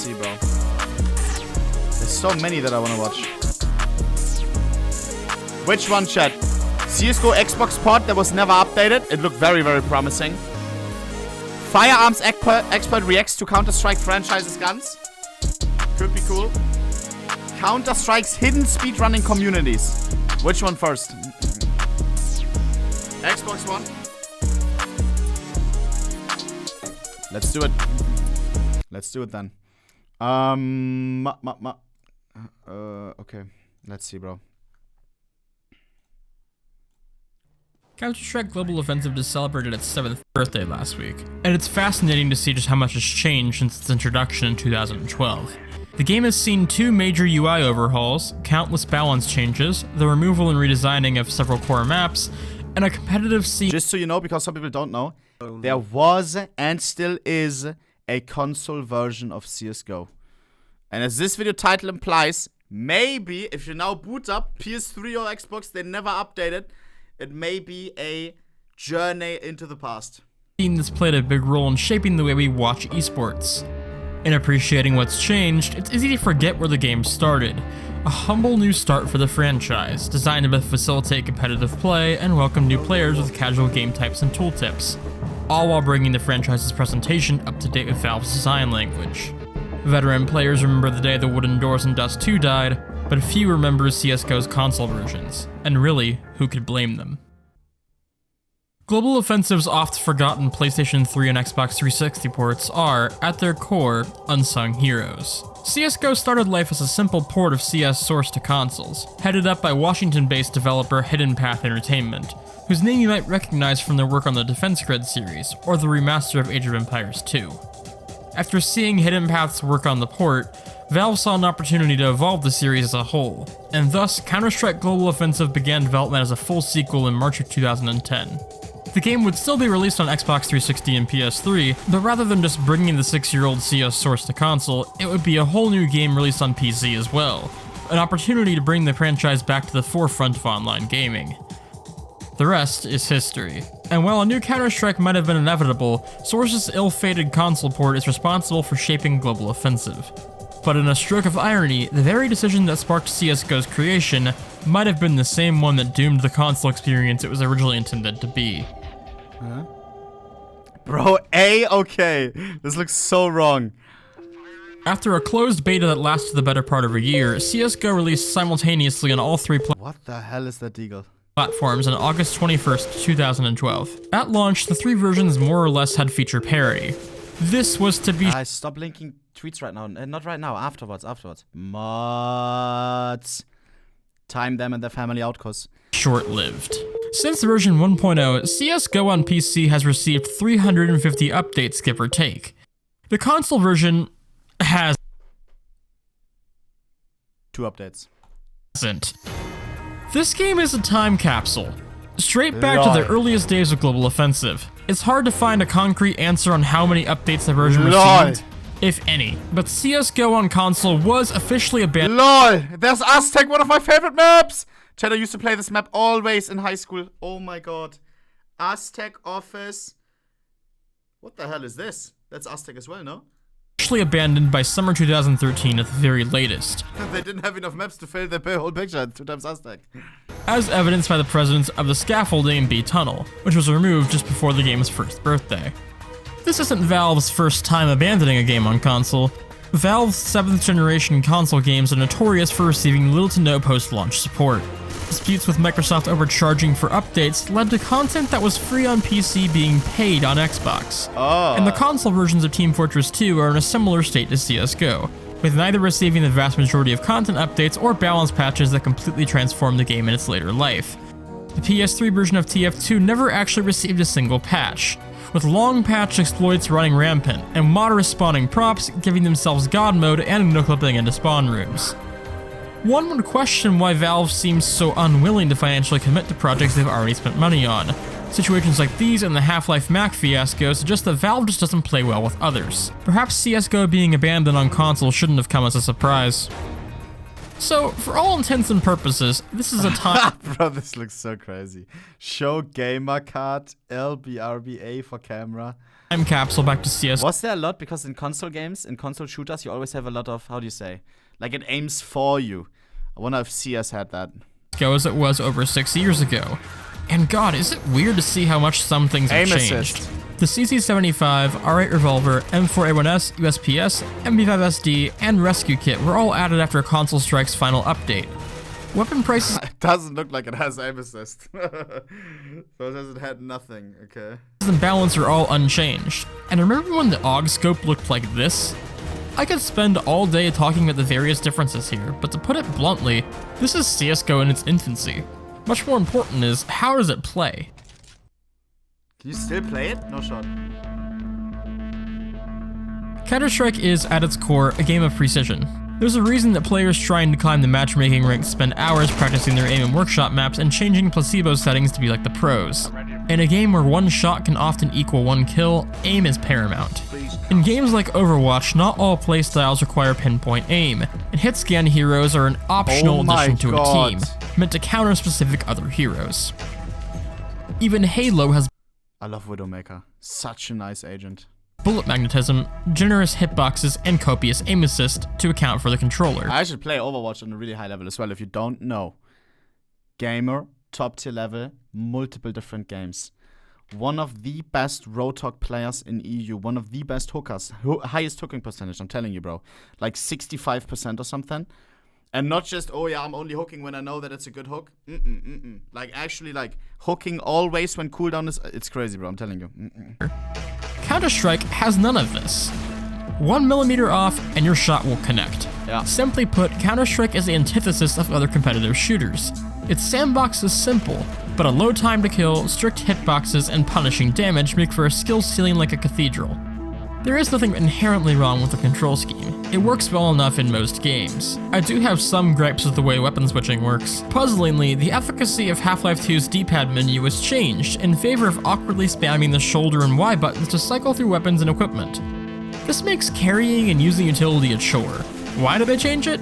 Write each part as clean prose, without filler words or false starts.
see, bro. There's so many that I want to watch. Which one, chat? CSGO Xbox Port that was never updated. It looked very, very promising. Firearms expert reacts to Counter-Strike franchise's guns. Could be cool. Counter-Strike's hidden speedrunning communities. Which one first? Xbox One. Let's do it. Let's do it then. Okay. Let's see, bro. Counter-Strike Global Offensive just celebrated its 7th birthday last week, and it's fascinating to see just how much has changed since its introduction in 2012. The game has seen 2 major UI overhauls, countless balance changes, the removal and redesigning of several core maps, and a competitive scene. Just so you know, because some people don't know, there was and still is a console version of CSGO. And as this video title implies, maybe if you now boot up PS3 or Xbox, they never updated. It may be a journey into the past. That's played a big role in shaping the way we watch esports. In appreciating what's changed, it's easy to forget where the game started. A humble new start for the franchise, designed to facilitate competitive play and welcome new players with casual game types and tooltips, all while bringing the franchise's presentation up to date with Valve's design language. Veteran players remember the day the wooden doors in Dust 2 died, but few remember CSGO's console versions, and really, who could blame them? Global Offensive's oft-forgotten PlayStation 3 and Xbox 360 ports are, at their core, unsung heroes. CSGO started life as a simple port of CS sourced to consoles, headed up by Washington-based developer Hidden Path Entertainment, whose name you might recognize from their work on the Defense Grid series, or the remaster of Age of Empires 2. After seeing Hidden Path's work on the port, Valve saw an opportunity to evolve the series as a whole, and thus Counter-Strike Global Offensive began development as a full sequel in March of 2010. The game would still be released on Xbox 360 and PS3, but rather than just bringing the 6-year-old CS source to console, it would be a whole new game released on PC as well, an opportunity to bring the franchise back to the forefront of online gaming. The rest is history. And while a new Counter-Strike might have been inevitable, Source's ill-fated console port is responsible for shaping Global Offensive. But in a stroke of irony, the very decision that sparked CSGO's creation might have been the same one that doomed the console experience it was originally intended to be. Huh? Bro, okay. This looks so wrong. After a closed beta that lasted the better part of a year, CSGO released simultaneously on all 3 What the hell is that deagle? platforms on August 21st, 2012. At launch, the 3 versions more or less had feature parity. This was to be— stop linking tweets right now. Not right now, afterwards. Mods. Time them and their family out, cause short-lived. Since version 1.0, CSGO on PC has received 350 updates, give or take. The console version has 2 updates. This game is a time capsule, straight back to the earliest days of Global Offensive. It's hard to find a concrete answer on how many updates the version received, if any, but CSGO on console was officially abandoned. LOL! There's Aztec, one of my favorite maps! Chad, I used to play this map always in high school. Oh my god. Aztec Office. What the hell is this? That's Aztec as well, no? Officially abandoned by summer 2013 at the very latest. They didn't have enough maps to fill their whole picture. 2 times Aztec. As evidenced by the presence of the scaffolding in B Tunnel, which was removed just before the game's first birthday. This isn't Valve's first time abandoning a game on console. Valve's 7th generation console games are notorious for receiving little to no post-launch support. Disputes with Microsoft overcharging for updates led to content that was free on PC being paid on Xbox. And the console versions of Team Fortress 2 are in a similar state to CSGO, with neither receiving the vast majority of content updates or balance patches that completely transform the game in its later life. The PS3 version of TF2 never actually received a single patch, with long patch exploits running rampant, and moderate spawning props giving themselves god mode and no-clipping into spawn rooms. One would question why Valve seems so unwilling to financially commit to projects they've already spent money on. Situations like these and the Half-Life Mac fiasco suggest that Valve just doesn't play well with others. Perhaps CSGO being abandoned on console shouldn't have come as a surprise. So, for all intents and purposes, this is a time Bro, this looks so crazy. Show gamer card, LBRBA for camera. capsule back to CS. Was there a lot? Because in console games, in console shooters, you always have a lot of, how do you say? Like it aims for you. I wonder if CS had that. Go as it was over 6 years ago. And god, is it weird to see how much some things have Aim changed. assist. The CC75, R8 revolver, M4A1S, USPS, MP5SD, and rescue kit were all added after Console Strike's final update. Weapon prices It doesn't look like it has aim assist. So it says it had nothing, okay. and balance are all unchanged. And remember when the AUG scope looked like this? I could spend all day talking about the various differences here, but to put it bluntly, this is CSGO in its infancy. Much more important is, how does it play? Can you still play it? No shot. Counter-Strike is, at its core, a game of precision. There's a reason that players trying to climb the matchmaking ranks spend hours practicing their aim and workshop maps and changing placebo settings to be like the pros. In a game where one shot can often equal one kill, aim is paramount. In games like Overwatch, not all playstyles require pinpoint aim, and hit-scan heroes are an optional addition to a team, meant to counter specific other heroes. Even Halo has I love Widowmaker. Such a nice agent. bullet magnetism, generous hitboxes, and copious aim assist to account for the controller. I should play Overwatch on a really high level as well if you don't know. Gamer, top tier level, multiple different games. One of the best Roadhog players in EU, one of the best hookers, highest hooking percentage, I'm telling you, bro. Like 65% or something. And not just, oh yeah, I'm only hooking when I know that it's a good hook. Like actually like hooking always when cooldown is, it's crazy, bro, I'm telling you. Counter-Strike has none of this. 1mm off and your shot will connect. Yeah. Simply put, Counter-Strike is the antithesis of other competitive shooters. Its sandbox is simple, but a low time to kill, strict hitboxes, and punishing damage make for a skill ceiling like a cathedral. There is nothing inherently wrong with the control scheme. It works well enough in most games. I do have some gripes with the way weapon switching works. Puzzlingly, the efficacy of Half-Life 2's D-pad menu was changed in favor of awkwardly spamming the shoulder and Y buttons to cycle through weapons and equipment. This makes carrying and using utility a chore. Why did they change it?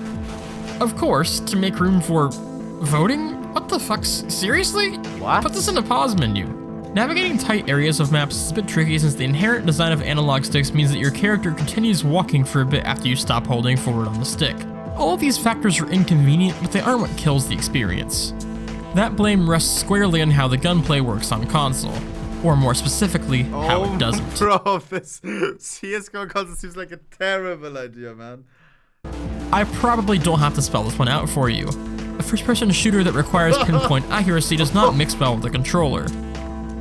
Of course, to make room for voting? What the fuck? Seriously? What? Put this in a pause menu. Navigating tight areas of maps is a bit tricky since the inherent design of analog sticks means that your character continues walking for a bit after you stop holding forward on the stick. All of these factors are inconvenient, but they aren't what kills the experience. That blame rests squarely on how the gunplay works on console, or more specifically, how it doesn't. Bro, this CSGO console seems like a terrible idea, man. I probably don't have to spell this one out for you. A first-person shooter that requires pinpoint accuracy does not mix well with the controller.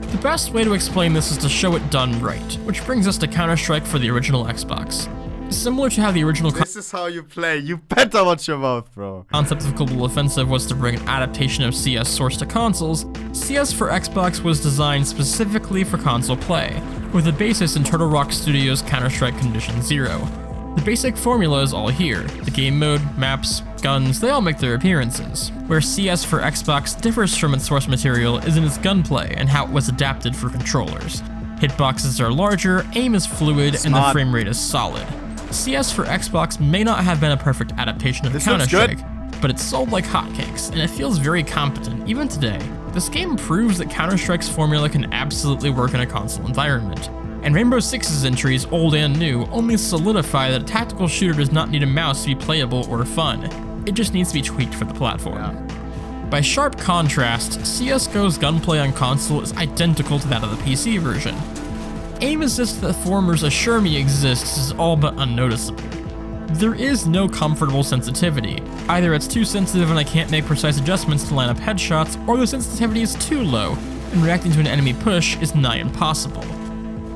The best way to explain this is to show it done right, which brings us to Counter-Strike for the original Xbox. Similar to how the original This is how you play. You better watch your mouth, bro. concept of Global Offensive was to bring an adaptation of CS sourced to consoles, CS for Xbox was designed specifically for console play, with a basis in Turtle Rock Studios' Counter-Strike Condition Zero. The basic formula is all here. The game mode, maps, guns, they all make their appearances. Where CS for Xbox differs from its source material is in its gunplay and how it was adapted for controllers. Hitboxes are larger, aim is fluid, and the frame rate is solid. CS for Xbox may not have been a perfect adaptation of Counter-Strike, but it's sold like hotcakes, and it feels very competent, even today. This game proves that Counter-Strike's formula can absolutely work in a console environment. And Rainbow Six's entries, old and new, only solidify that a tactical shooter does not need a mouse to be playable or fun. It just needs to be tweaked for the platform. By sharp contrast, CSGO's gunplay on console is identical to that of the PC version. Aim assist that formers assure me exists is all but unnoticeable. There is no comfortable sensitivity. Either it's too sensitive and I can't make precise adjustments to line up headshots, or the sensitivity is too low, and reacting to an enemy push is nigh impossible.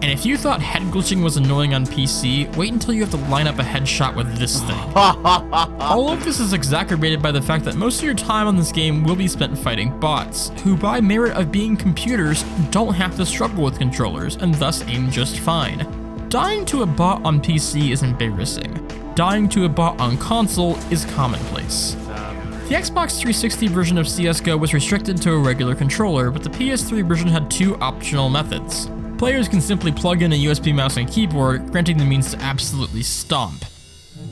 And if you thought head glitching was annoying on PC, wait until you have to line up a headshot with this thing. All of this is exacerbated by the fact that most of your time on this game will be spent fighting bots, who by merit of being computers don't have to struggle with controllers and thus aim just fine. Dying to a bot on PC is embarrassing. Dying to a bot on console is commonplace. The Xbox 360 version of CSGO was restricted to a regular controller, but the PS3 version had two optional methods. Players can simply plug in a USB mouse and keyboard, granting the means to absolutely stomp.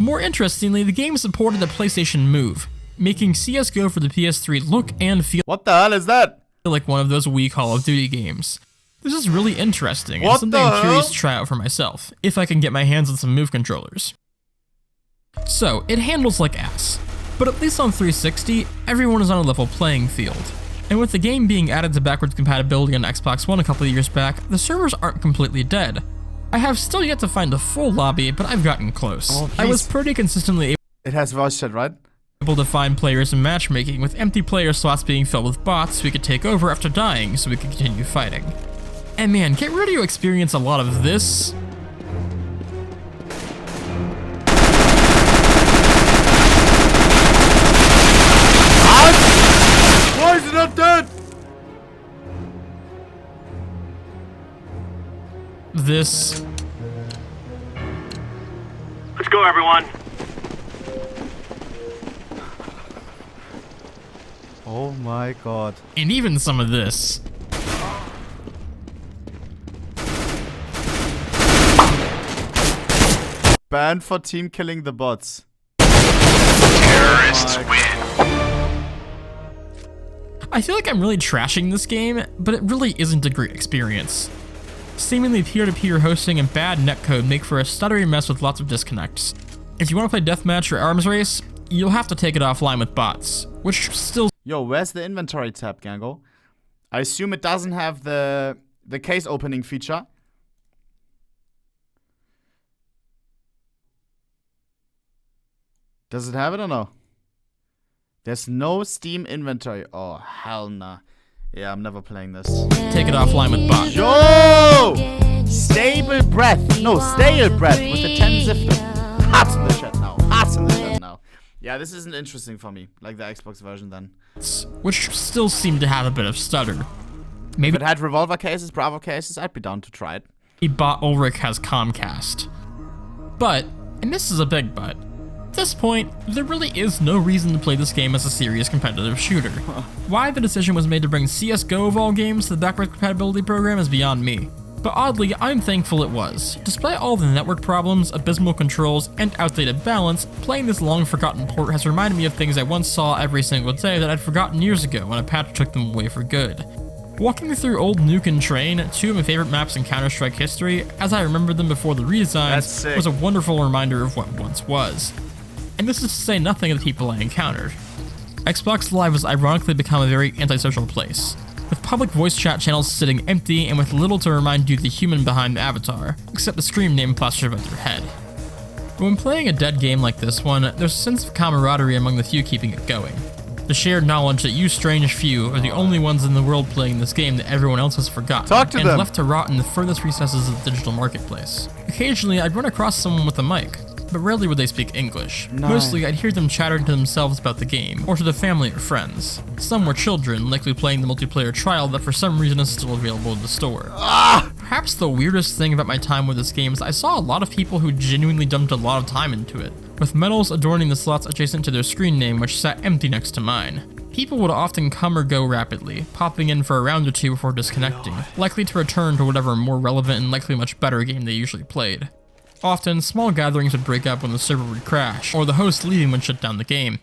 More interestingly, the game supported the PlayStation Move. making CSGO for the PS3 look and feel What the hell is that? like one of those Wii Call of Duty games. This is really interesting, and What something the I'm curious hell? to try out for myself, if I can get my hands on some Move controllers. So, it handles like ass, but at least on 360, everyone is on a level playing field. And with the game being added to backwards compatibility on Xbox One a couple of years back, the servers aren't completely dead. I have still yet to find a full lobby, but I've gotten close. Oh, I was please. pretty consistently It has voice chat, right? able to find players in matchmaking, with empty player slots being filled with bots we could take over after dying so we could continue fighting. And man, get ready to experience a lot of this. Why is it not dead? This. Let's go, everyone. Oh my god. And even some of this. Banned for team killing the bots. Terrorists win. I feel like I'm really trashing this game, but it really isn't a great experience. Seemingly peer-to-peer hosting and bad netcode make for a stuttery mess with lots of disconnects. If you want to play deathmatch or arms race, you'll have to take it offline with bots, which still Yo, where's the inventory tab, Gango? I assume it doesn't have the case opening feature. Does it have it or no? There's no Steam inventory. Oh, hell nah. Yeah, I'm never playing this. take it offline with bots. Yo! Stable breath. No, stale breath with the 10 zifter. Hearts in the chat now. Hearts in the chat now. Yeah, this isn't interesting for me. Like the Xbox version then. Which still seem to have a bit of stutter. If Maybe it had revolver cases, Bravo cases, I'd be down to try it. bot Ulrich has Comcast. But, and this is a big but, at this point, there really is no reason to play this game as a serious competitive shooter. Why the decision was made to bring CSGO of all games to the backward compatibility program is beyond me. But oddly, I'm thankful it was. Despite all the network problems, abysmal controls, and outdated balance, playing this long-forgotten port has reminded me of things I once saw every single day that I'd forgotten years ago when a patch took them away for good. Walking through old Nuke and Train, two of my favorite maps in Counter-Strike history, as I remembered them before the That's redesigns, sick. was a wonderful reminder of what once was. And this is to say nothing of the people I encountered. Xbox Live has ironically become a very antisocial place, with public voice chat channels sitting empty and with little to remind you of the human behind the avatar, except a screen name plastered above their head. But when playing a dead game like this one, there's a sense of camaraderie among the few keeping it going. The shared knowledge that you strange few are the only ones in the world playing this game that everyone else has forgotten, Talk to and them. left to rot in the furthest recesses of the digital marketplace. Occasionally, I'd run across someone with a mic, but rarely would they speak English. Nice. Mostly, I'd hear them chattering to themselves about the game, or to their family or friends. Some were children, likely playing the multiplayer trial that for some reason is still available in the store. Perhaps the weirdest thing about my time with this game is I saw a lot of people who genuinely dumped a lot of time into it, with medals adorning the slots adjacent to their screen name which sat empty next to mine. People would often come or go rapidly, popping in for a round or two before disconnecting, likely to return to whatever more relevant and likely much better game they usually played. Often, small gatherings would break up when the server would crash, or the host leaving would shut down the game.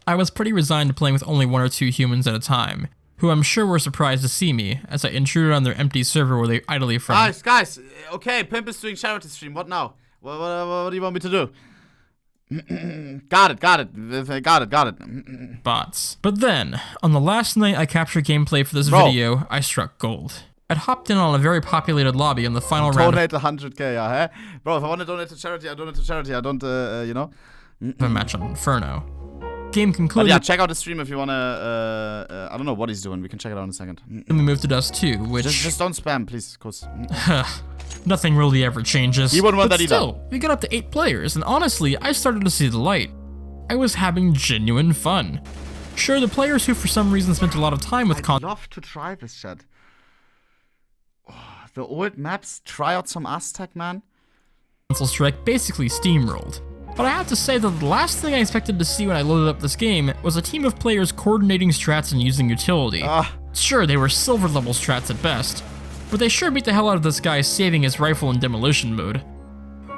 I was pretty resigned to playing with only one or two humans at a time, who I'm sure were surprised to see me, as I intruded on their empty server where they idly friend. Guys, okay, Pimp is doing charity stream. What now? What do you want me to do? Got it. Bots. But then, on the last night I captured gameplay for this Bro. video, I struck gold. I'd hopped in on a very populated lobby on the final round Donate 100k, yeah, huh? Bro, if I want to donate to charity, I donate to charity. I don't, you know? of a match on Inferno. Game But concluded, yeah, check out the stream if you want to, I don't know what he's doing. We can check it out in a second. and we moved to Dust 2, which... Just don't spam, please, cause... nothing really ever changes. He wouldn't want But that either. still, we got up to 8 players, and honestly, I started to see the light. I was having genuine fun. Sure, the players who for some reason spent a lot of time with I'd love to try this shit. Oh, the old maps, try out some Aztec, man. Console Strike basically steamrolled. But I have to say that the last thing I expected to see when I loaded up this game was a team of players coordinating strats and using utility. Sure, they were silver level strats at best, but they sure beat the hell out of this guy saving his rifle in demolition mode.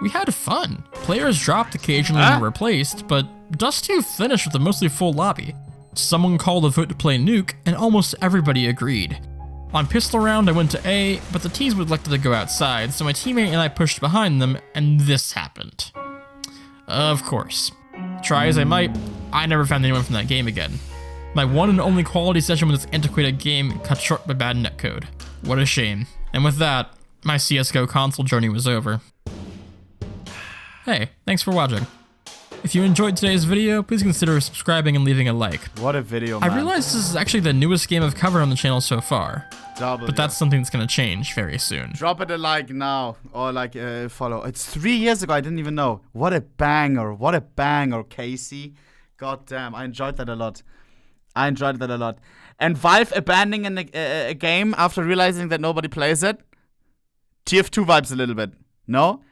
We had fun. Players dropped occasionally and were replaced, but Dust 2 finished with a mostly full lobby. Someone called a vote to play Nuke, and almost everybody agreed. On pistol round, I went to A, but the teams would elected to go outside, so my teammate and I pushed behind them, and this happened. Of course. Try as I might, I never found anyone from that game again. My one and only quality session with this antiquated game cut short by bad netcode. What a shame. And with that, my CSGO console journey was over. Hey, thanks for watching. If you enjoyed today's video, please consider subscribing and leaving a like. What a video, man. I realize this is actually the newest game I've covered on the channel so far. But that's something that's gonna change very soon. Drop it a like now, or like follow. It's 3 years ago, I didn't even know. What a banger, Casey. God damn, I enjoyed that a lot. And Valve abandoning a game after realizing that nobody plays it? TF2 vibes a little bit, no?